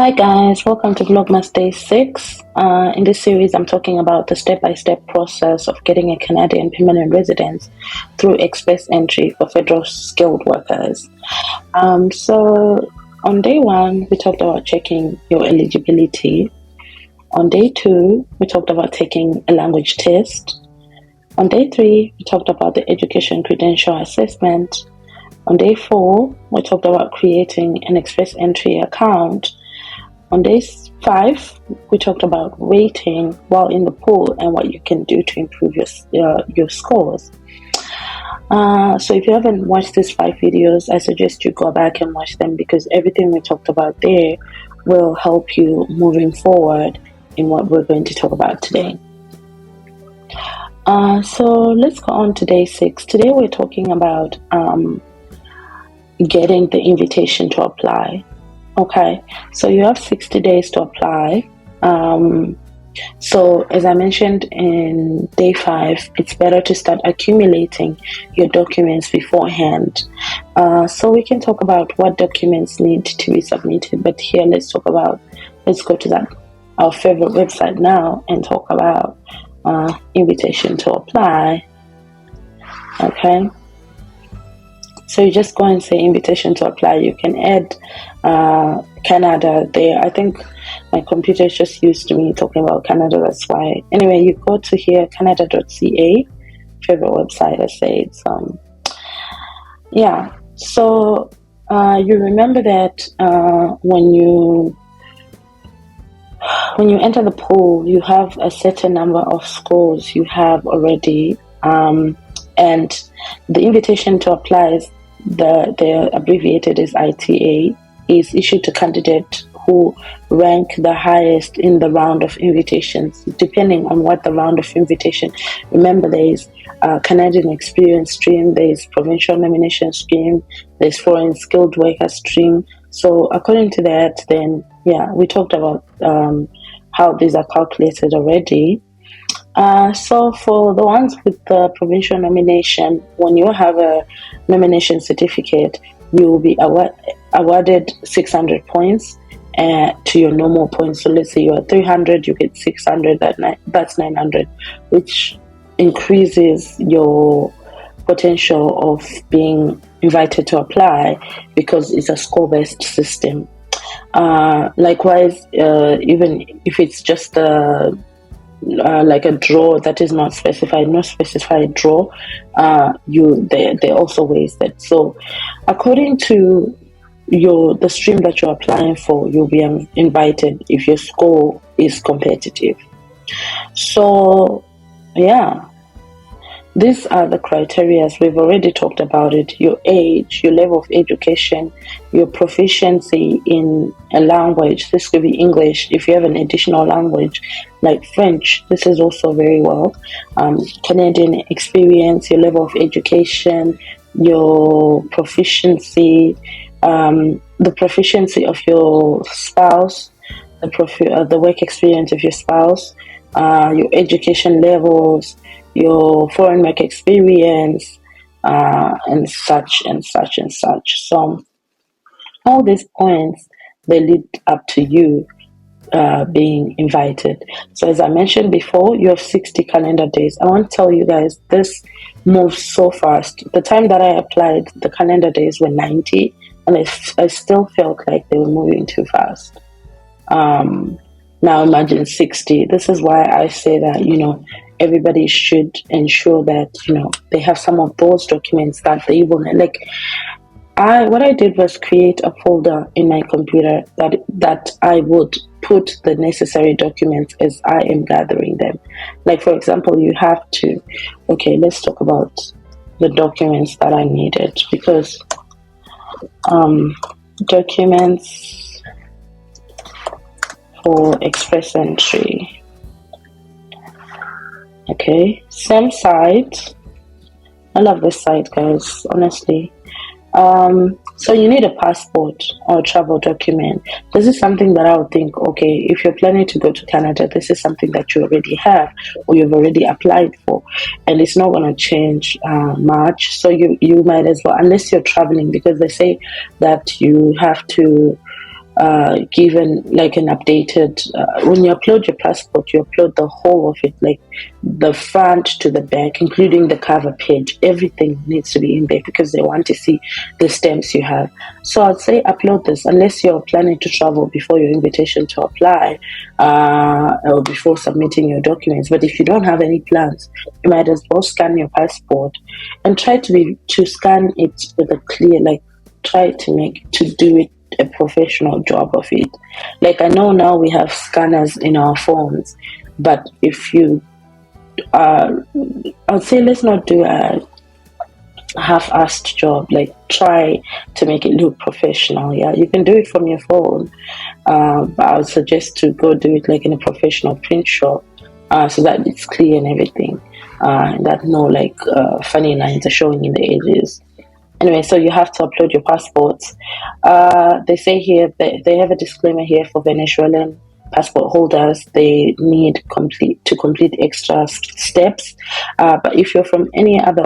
Hi guys, welcome to VLOGMAS Day 6. In this series, I'm talking about the step-by-step process of getting a Canadian permanent residence through express entry for federal skilled workers. So on day 1, we talked about checking your eligibility. On day 2, we talked about taking a language test. On day 3, we talked about the education credential assessment. On day 4, we talked about creating an express entry account. On day 5, we talked about waiting while in the pool and what you can do to improve your scores. So if you haven't watched these 5 videos, I suggest you go back and watch them because everything we talked about there will help you moving forward in what we're going to talk about today. So let's go on to day 6. Today we're talking about getting the invitation to apply. Okay, so you have 60 days to apply. So as I mentioned in day 5, it's better to start accumulating your documents beforehand. So we can talk about what documents need to be submitted, but here let's go to our favorite website now and talk about invitation to apply. Okay. So you just go and say invitation to apply. You can add Canada there. I think my computer is just used to me talking about Canada, that's why. Anyway, you go to here, canada.ca, favorite website, I say it's yeah. So you remember that when you enter the pool, you have a certain number of scores you have already, and the invitation to apply is the abbreviated is ITA, is issued to candidates who rank the highest in the round of invitations, depending on what the round of invitation. Remember, there is Canadian experience stream, there is provincial nomination stream, there is foreign skilled worker stream. So according to that, then yeah, we talked about how these are calculated already. So for the ones with the provincial nomination, when you have a nomination certificate, you will be awarded 600 points to your normal points. So let's say you're 300, you get 600, that's 900, which increases your potential of being invited to apply because it's a score-based system. Likewise, even if it's just like a draw that is not specified, no specified draw, there are also ways that. So according to the stream that you're applying for, you'll be invited if your score is competitive. So yeah, these are the criteria. We've already talked about it: your age, your level of education, your proficiency in a language. This could be English. If you have an additional language like French, this is also very well. Canadian experience, your level of education, your proficiency, the proficiency of your spouse, the work experience of your spouse, your education levels, your foreign work experience, and such and such and such. So all these points, they lead up to you being invited. So as I mentioned before, you have 60 calendar days. I want to tell you guys, this moves so fast. The time that I applied, the calendar days were 90, and I still felt like they were moving too fast. Now imagine 60. This is why I say that, everybody should ensure that, they have some of those documents that they will, like, what I did was create a folder in my computer that I would put the necessary documents as I am gathering them. Like, for example, you have to, let's talk about the documents that I needed, because documents for express entry. Okay, same site. I love this site, guys, honestly. So you need a passport or a travel document. This is something that I would think, if you're planning to go to Canada, this is something that you already have or you've already applied for, and it's not going to change much. So you might as well, unless you're traveling, because they say that you have to given like an updated, when you upload your passport, you upload the whole of it, like the front to the back, including the cover page. Everything needs to be in there because they want to see the stamps you have. So I'd say upload this unless you're planning to travel before your invitation to apply, or before submitting your documents. But if you don't have any plans, you might as well scan your passport and try to scan it with a clear, like try to do it a professional job of it. Like I know now we have scanners in our phones, but if you I'd say let's not do a half-assed job. Like try to make it look professional. Yeah, you can do it from your phone, but I would suggest to go do it like in a professional print shop, so that it's clear and everything, that no like funny lines are showing in the edges. Anyway, so you have to upload your passports. They say here that they have a disclaimer here for Venezuelan passport holders. They need to complete extra steps. But if you're from any other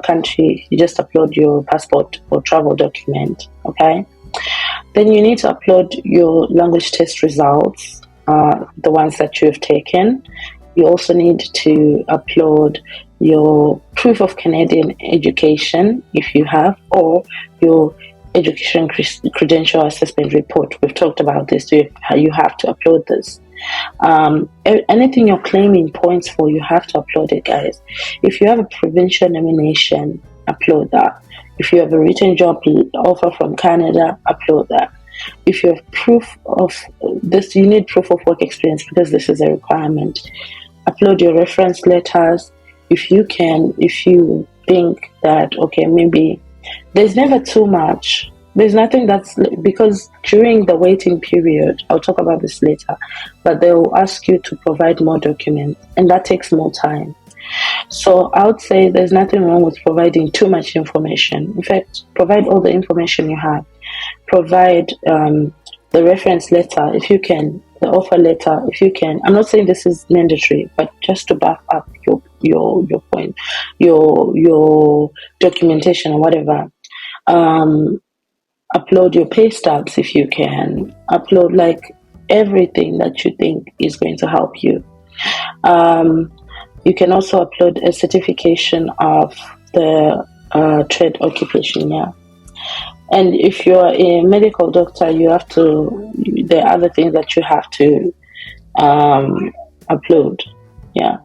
country, you just upload your passport or travel document. Okay. Then you need to upload your language test results, the ones that you have taken. You also need to upload your proof of Canadian education if you have, or your education credential assessment report. We've talked about this. You have to upload this. Anything you're claiming points for, you have to upload it, guys. If you have a provincial nomination, upload that. If you have a written job offer from Canada, upload that. If you have proof of this, you need proof of work experience because this is a requirement. Upload your reference letters if you can. If you think that, okay, maybe there's never too much. There's nothing that's, because during the waiting period, I'll talk about this later, but they'll ask you to provide more documents, and that takes more time. So I would say there's nothing wrong with providing too much information. In fact, provide all the information you have. Provide the reference letter if you can, the offer letter if you can. I'm not saying this is mandatory, but just to back up your point, your documentation or whatever. Upload your pay stubs if you can. Upload like everything that you think is going to help you. You can also upload a certification of the trade occupation. Yeah. And if you're a medical doctor, there are other things that you have to upload. Yeah.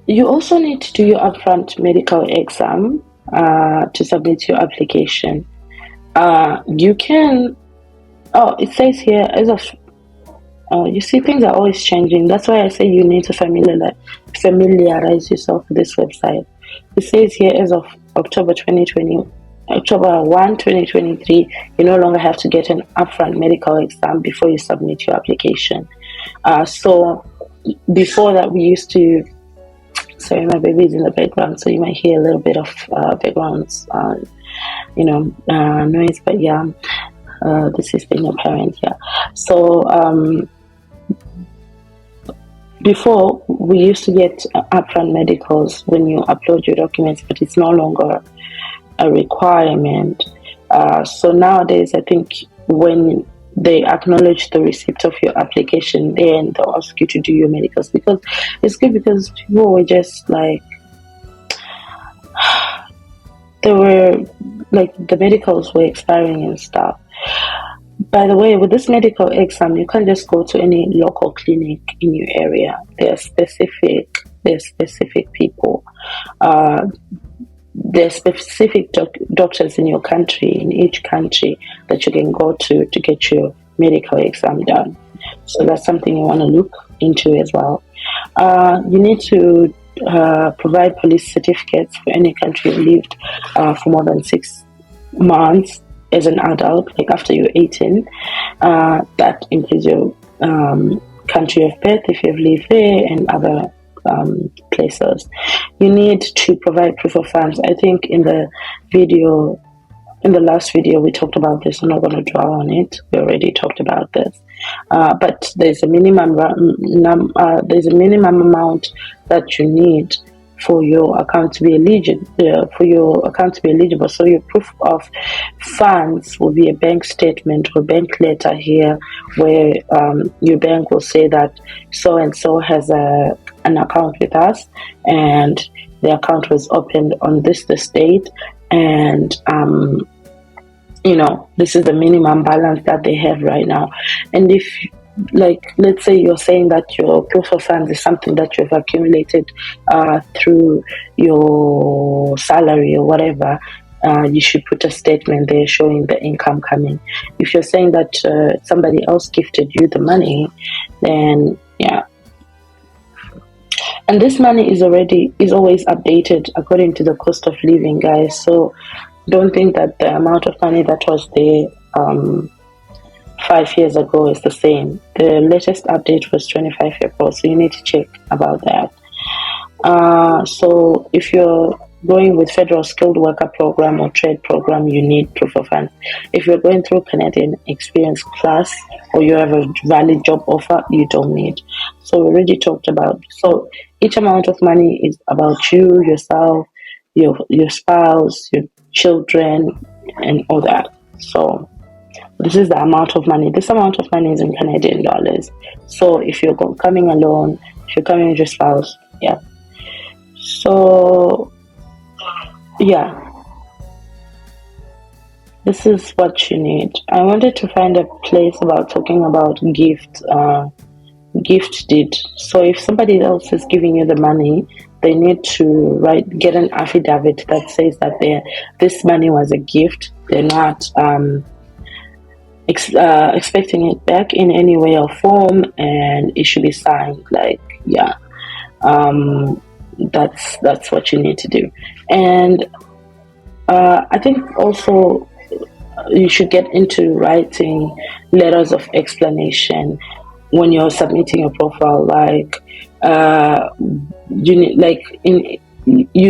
You also need to do your upfront medical exam to submit your application. You can, it says here, as of, you see, things are always changing. That's why I say you need to familiarize yourself with this website. It says here, as of October 1, 2023, you no longer have to get an upfront medical exam before you submit your application. So before that, we used to, sorry, my baby is in the background, so you might hear a little bit of background, noise, but yeah, this is being a parent, yeah. So before, we used to get upfront medicals when you upload your documents, but it's no longer a requirement. So nowadays, I think when they acknowledge the receipt of your application, then they'll ask you to do your medicals, because it's good, because people were just like, they were like, the medicals were expiring and stuff. By the way, with this medical exam, you can't just go to any local clinic in your area. There's specific people. There's specific doctors in your country, in each country, that you can go to get your medical exam done. So that's something you want to look into as well. You need to provide police certificates for any country you lived for more than 6 months as an adult, like after you're 18. That includes your country of birth, if you've lived there, and other places. You need to provide proof of funds. I think in the last video we talked about this. I'm not going to dwell on it. We already talked about this. But there's a minimum amount that you need for your account to be eligible. So your proof of funds will be a bank statement or bank letter here, where your bank will say that so and so has an account with us, and the account was opened on this date, and this is the minimum balance that they have right now. And if, like, let's say you're saying that your proof of funds is something that you've accumulated through your salary or whatever, you should put a statement there showing the income coming. If you're saying that somebody else gifted you the money, then yeah. And this money is always updated according to the cost of living, guys. So don't think that the amount of money that was there 5 years ago is the same. The latest update was 25 April, so you need to check about that. So if you're going with Federal Skilled Worker Program or Trade Program, you need proof of funds. If you're going through Canadian Experience Class or you have a valid job offer, you don't need. So we already talked about. So each amount of money is about you, yourself, your spouse, your children, and all that. So this is the amount of money. This amount of money is in Canadian dollars. So if you're coming alone, if you're coming with your spouse, yeah. So yeah, this is what you need. I wanted to find a place about talking about gift deed. So if somebody else is giving you the money, they need to get an affidavit that says that this money was a gift. They're not expecting it back in any way or form, and it should be signed. That's what you need to do. And I think also you should get into writing letters of explanation when you're submitting your profile. You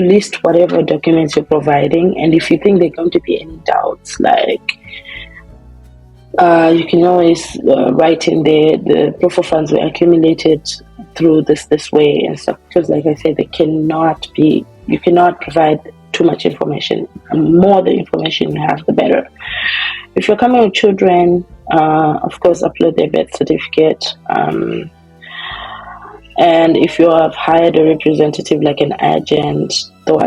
list whatever documents you're providing, and if you think there are going to be any doubts, you can always write in there the proof of funds were accumulated through this way and stuff, because like I said, you cannot provide too much information. The more the information you have, the better. If you're coming with children, of course upload their birth certificate, and if you have hired a representative like an agent, though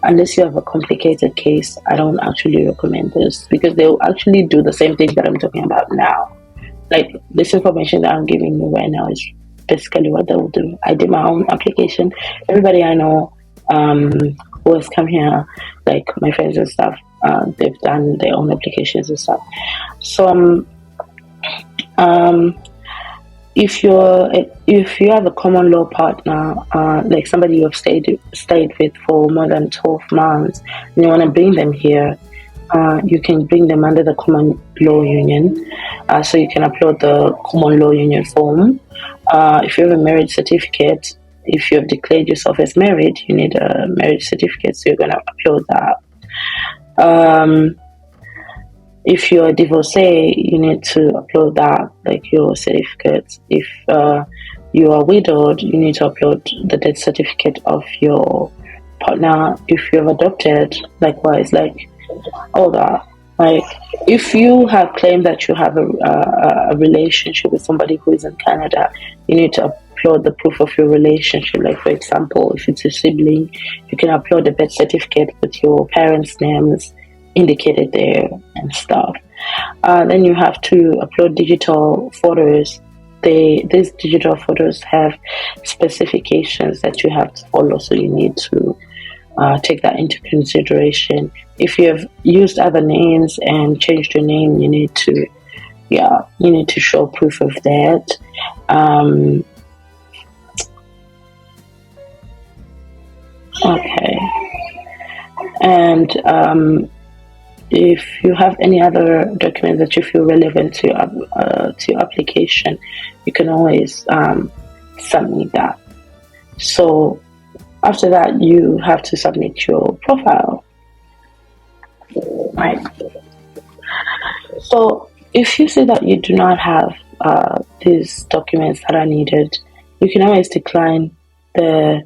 unless you have a complicated case, I don't actually recommend this, because they'll actually do the same thing that I'm talking about now. Like, this information that I'm giving you right now is basically what they will do. I did my own application. Everybody I know who has come here, like my friends and stuff, they've done their own applications and stuff. So if you have a common law partner, like somebody you have stayed with for more than 12 months, and you want to bring them here, you can bring them under the common law union. So you can upload the common law union form. If you have a marriage certificate, if you have declared yourself as married, you need a marriage certificate, so you're going to upload that. If you're a divorcee, you need to upload that, like your certificates. If you are widowed, you need to upload the death certificate of your partner. If you have adopted, likewise, all that. If you have claimed that you have a relationship with somebody who is in Canada, you need to upload the proof of your relationship. Like, for example, if it's a sibling, you can upload the birth certificate with your parents' names indicated there and stuff. Then you have to upload digital photos. These digital photos have specifications that you have to follow, so you need to take that into consideration. If you have used other names and changed your name, you need to show proof of that. Okay. And if you have any other documents that you feel relevant to your application, you can always submit that. So after that, you have to submit your profile. Right. So if you say that you do not have these documents that are needed, you can always decline the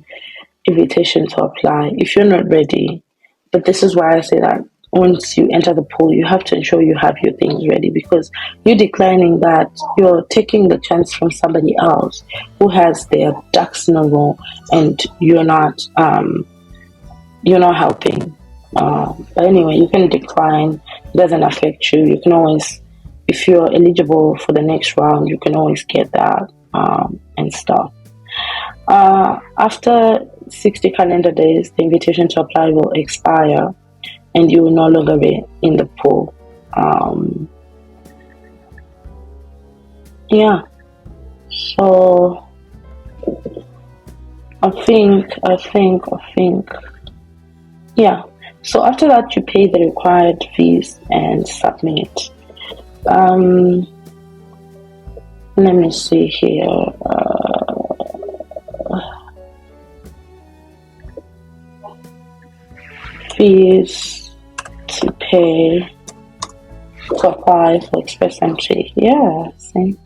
invitation to apply if you're not ready. But this is why I say that once you enter the pool, you have to ensure you have your things ready, because you're declining that, you're taking the chance from somebody else who has their ducks in a row, and you're not helping. But anyway, you can decline. It doesn't affect you. You can always, if you're eligible for the next round, you can always get that and stuff. After 60 calendar days, the invitation to apply will expire and you will no longer be in the pool. Yeah. So I think. Yeah. So after that, you pay the required fees and submit. Let me see here. Fees to pay to apply for express entry. Yeah, same.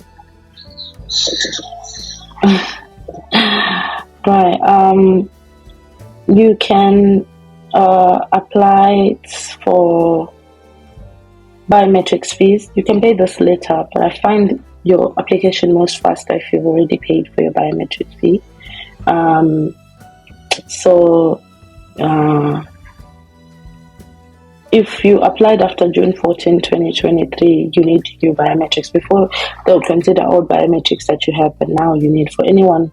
Right. You can apply for biometrics fees. You can pay this later, but I find your application moves faster if you've already paid for your biometric fee. If you applied after June 14, 2023, you need your biometrics. Before, they'll consider all biometrics that you have, but now you need, for anyone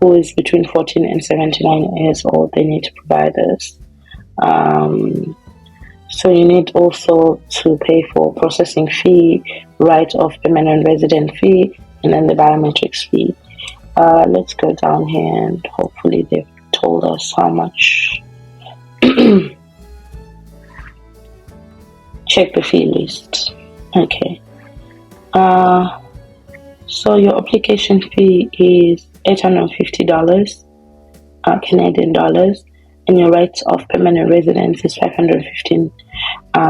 who is between 14 and 79 years old, they need to provide this. So you need also to pay for processing fee, right of permanent resident fee, and then the biometrics fee. Let's go down here and hopefully they've told us how much. Check the fee list. Okay. So your application fee is $850 Canadian dollars, and your right of permanent residence is $515.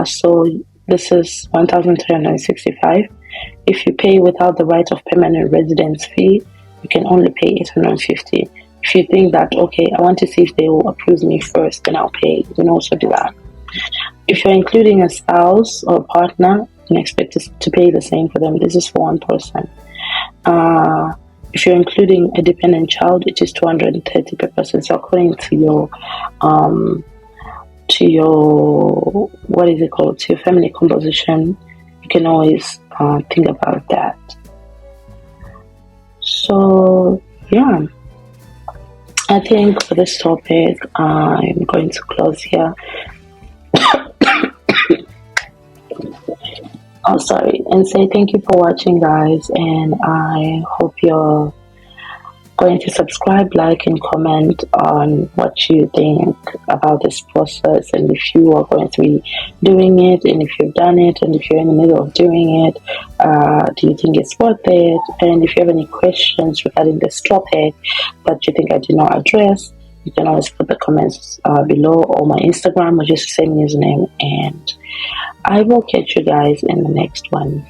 So this is $1,365. If you pay without the right of permanent residence fee, you can only pay $850. If you think that, okay, I want to see if they will approve me first, then I'll pay. You can also do that. If you're including a spouse or partner, you can expect to pay the same for them. This is for one person. If you're including a dependent child, it is $230 per person. So according to your what is it called? To your family composition, you can always think about that. So yeah, I think for this topic, I'm going to close here. Oh, sorry, and say thank you for watching, guys, and I hope you're going to subscribe, like, and comment on what you think about this process, and if you are going to be doing it, and if you've done it, and if you're in the middle of doing it, do you think it's worth it? And if you have any questions regarding this topic that you think I did not address, you can always put the comments below, or my Instagram, or just the same username, and I will catch you guys in the next one.